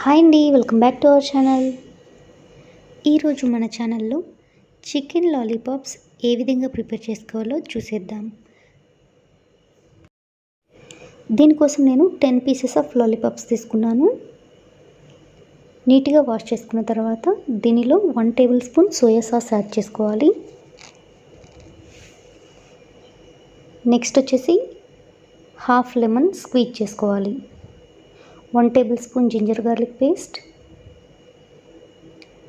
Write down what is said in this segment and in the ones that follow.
Hi అండి, welcome back to our channel. ఈరోజు మన ఛానల్లో చికెన్ లాలీపాప్స్ ఏ విధంగా ప్రిపేర్ చేసుకోవాలో చూసేద్దాం. దీనికోసం నేను 10 పీసెస్ ఆఫ్ లాలీపాప్స్ తీసుకున్నాను. నీట్గా వాష్ చేసుకున్న తర్వాత దీనిలో 1 tablespoon soya sauce add చేసుకోవాలి. నెక్స్ట్ వచ్చేసి హాఫ్ లెమన్ స్క్వీజ్ చేసుకోవాలి. 1 tablespoon ginger garlic paste,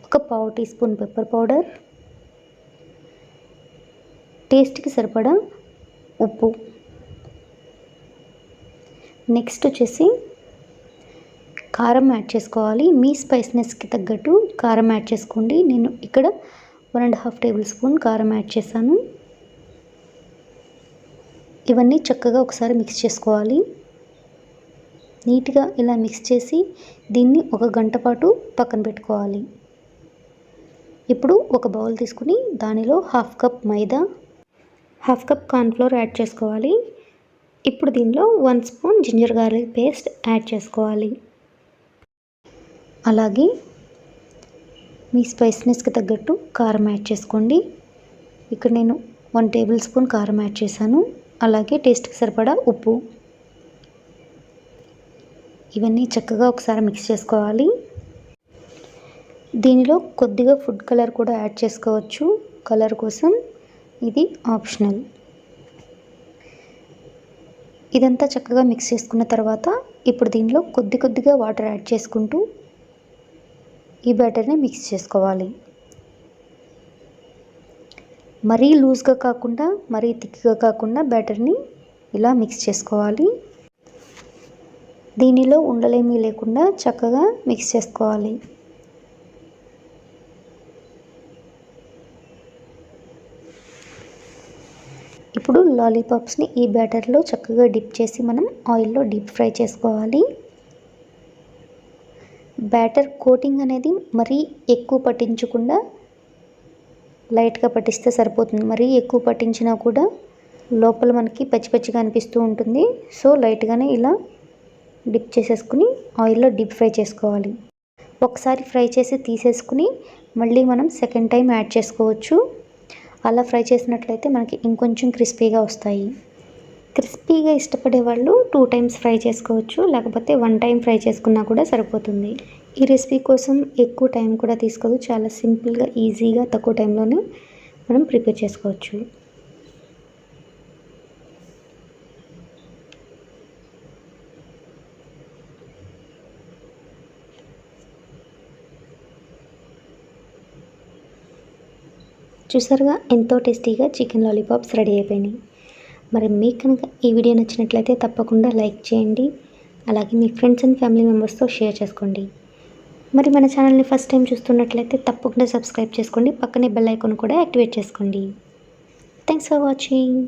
ఒక పావు టీ స్పూన్ పెప్పర్ పౌడర్, టేస్ట్కి సరిపడా ఉప్పు. నెక్స్ట్ వచ్చేసి కారం యాడ్ చేసుకోవాలి. మీ స్పైస్నెస్కి తగ్గట్టు కారం యాడ్ చేసుకోండి. నేను ఇక్కడ 1.5 టేబుల్ స్పూన్ కారం యాడ్ చేశాను. ఇవన్నీ చక్కగా ఒకసారి మిక్స్ చేసుకోవాలి. నీట్గా ఇలా మిక్స్ చేసి దీన్ని 1 గంట పాటు పక్కన పెట్టుకోవాలి. ఇప్పుడు ఒక బౌల్ తీసుకుని దానిలో half cup maida, half cup cornflour add చేసుకోవాలి. ఇప్పుడు దీనిలో 1 spoon ginger garlic paste add చేసుకోవాలి. అలాగే మీ స్పైస్నెస్కి తగ్గట్టు కారం యాడ్ చేసుకోండి. ఇక్కడ నేను 1 టేబుల్ స్పూన్ కారం యాడ్ చేశాను. అలాగే టేస్ట్కి సరిపడా ఉప్పు. ఇవన్నీ చక్కగా ఒకసారి మిక్స్ చేసుకోవాలి. దీనిలో కొద్దిగా ఫుడ్ కలర్ కూడా యాడ్ చేసుకోవచ్చు. కలర్ కోసం ఇది ఆప్షనల్. ఇదంతా చక్కగా మిక్స్ చేసుకున్న తర్వాత ఇప్పుడు దీనిలో కొద్దిగా వాటర్ యాడ్ చేసుకుంటూ ఈ బ్యాటర్ని మిక్స్ చేసుకోవాలి. మరీ లూజ్గా కాకుండా మరీ థిక్గా కాకుండా బ్యాటర్ని ఇలా మిక్స్ చేసుకోవాలి. దీనిలో ఉండలేమీ లేకుండా చక్కగా మిక్స్ చేసుకోవాలి. ఇప్పుడు లాలీపాప్స్ని ఈ బ్యాటర్లో చక్కగా డిప్ చేసి మనం ఆయిల్లో డీప్ ఫ్రై చేసుకోవాలి. బ్యాటర్ కోటింగ్ అనేది మరీ ఎక్కువ పట్టించకుండా లైట్గా పట్టిస్తే సరిపోతుంది. మరీ ఎక్కువ పట్టించినా కూడా లోపల మనకి పచ్చిగా అనిపిస్తూ ఉంటుంది. సో లైట్గానే ఇలా డిప్ చేసేసుకుని ఆయిల్లో డీప్ ఫ్రై చేసుకోవాలి. ఒకసారి ఫ్రై చేసి తీసేసుకుని మళ్ళీ మనం సెకండ్ టైం యాడ్ చేసుకోవచ్చు. అలా ఫ్రై చేసినట్లయితే మనకి ఇంకొంచెం క్రిస్పీగా వస్తాయి. క్రిస్పీగా ఇష్టపడే వాళ్ళు 2 టైమ్స్ ఫ్రై చేసుకోవచ్చు, లేకపోతే 1 టైం ఫ్రై చేసుకున్నా కూడా సరిపోతుంది. ఈ రెసిపీ కోసం ఎక్కువ టైం కూడా తీసుకోదు. చాలా సింపుల్గా ఈజీగా తక్కువ టైంలోనే మనం ప్రిపేర్ చేసుకోవచ్చు. చూసారుగా, ఎంతో టేస్టీగా చికెన్ లాలీపాప్స్ రెడీ అయిపోయినాయి. మరి మీకు కనుక ఈ వీడియో నచ్చినట్లయితే తప్పకుండా లైక్ చేయండి. అలాగే మీ ఫ్రెండ్స్ అండ్ ఫ్యామిలీ మెంబర్స్తో షేర్ చేసుకోండి. మరి మన ఛానల్ని ఫస్ట్ టైం చూస్తున్నట్లయితే తప్పకుండా సబ్స్క్రైబ్ చేసుకోండి. పక్కనే బెల్ ఐకాన్ కూడా యాక్టివేట్ చేసుకోండి. Thanks for watching.